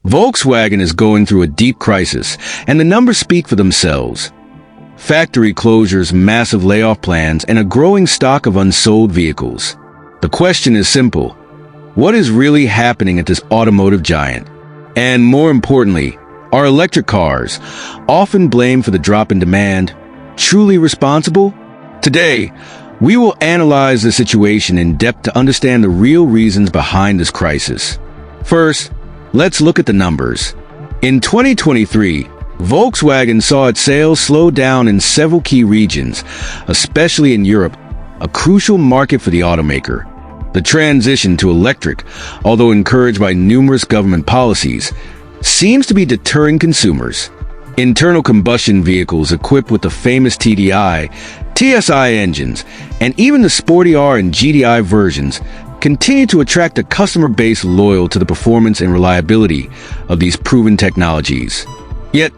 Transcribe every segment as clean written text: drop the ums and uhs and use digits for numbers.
Volkswagen is going through a deep crisis, and the numbers speak for themselves. Factory closures, massive layoff plans, and a growing stock of unsold vehicles. The question is simple. What is really happening at this automotive giant? And more importantly, are electric cars, often blamed for the drop in demand, truly responsible? Today, we will analyze the situation in depth to understand the real reasons behind this crisis. First, let's look at the numbers. In 2023, Volkswagen saw its sales slow down in several key regions, especially in Europe, a crucial market for the automaker. The transition to electric, although encouraged by numerous government policies, seems to be deterring consumers. Internal combustion vehicles equipped with the famous TDI, TSI engines, and even the sporty R and GTI versions continue to attract a customer base loyal to the performance and reliability of these proven technologies. Yet,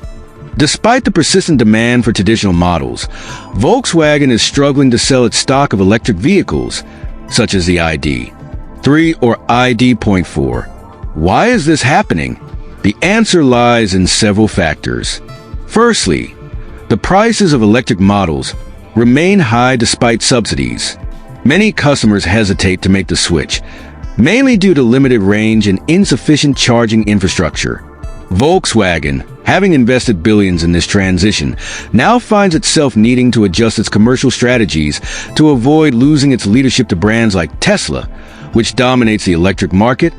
despite the persistent demand for traditional models, Volkswagen is struggling to sell its stock of electric vehicles, such as the ID.3 or ID.4. Why is this happening? The answer lies in several factors. Firstly, the prices of electric models remain high despite subsidies. Many customers hesitate to make the switch, mainly due to limited range and insufficient charging infrastructure. Volkswagen, having invested billions in this transition, now finds itself needing to adjust its commercial strategies to avoid losing its leadership to brands like Tesla, which dominates the electric market,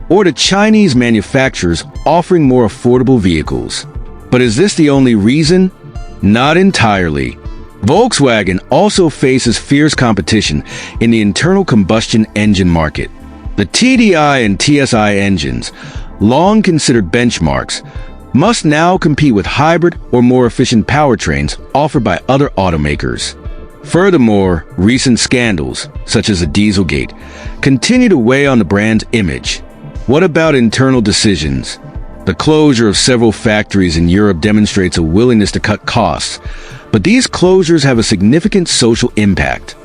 or to Chinese manufacturers offering more affordable vehicles. But is this the only reason? Not entirely. Volkswagen also faces fierce competition in the internal combustion engine market. The TDI and TSI engines, long considered benchmarks, must now compete with hybrid or more efficient powertrains offered by other automakers. Furthermore, recent scandals, such as the Dieselgate, continue to weigh on the brand's image. What about internal decisions? The closure of several factories in Europe demonstrates a willingness to cut costs, but these closures have a significant social impact.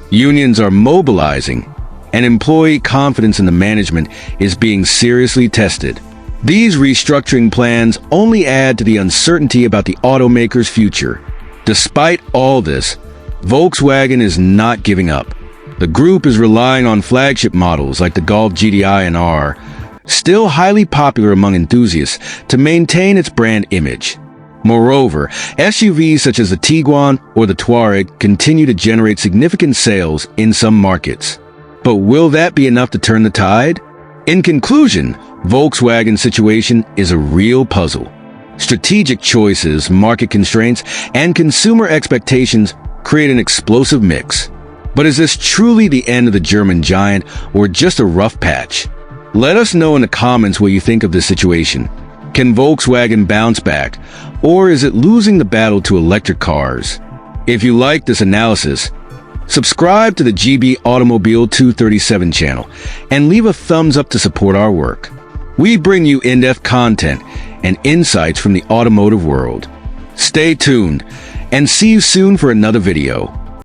Unions are mobilizing, and employee confidence in the management is being seriously tested. These restructuring plans only add to the uncertainty about the automaker's future. Despite all this, Volkswagen is not giving up. The group is relying on flagship models like the Golf GTI and R, still highly popular among enthusiasts, to maintain its brand image. Moreover, SUVs such as the Tiguan or the Touareg continue to generate significant sales in some markets. But will that be enough to turn the tide? In conclusion, Volkswagen's situation is a real puzzle. Strategic choices, market constraints, and consumer expectations create an explosive mix. But is this truly the end of the German giant or just a rough patch? Let us know in the comments what you think of this situation. Can Volkswagen bounce back, or is it losing the battle to electric cars? If you like this analysis, subscribe to the GB Automobile 237 channel and leave a thumbs up to support our work. We bring you in-depth content and insights from the automotive world. Stay tuned and see you soon for another video.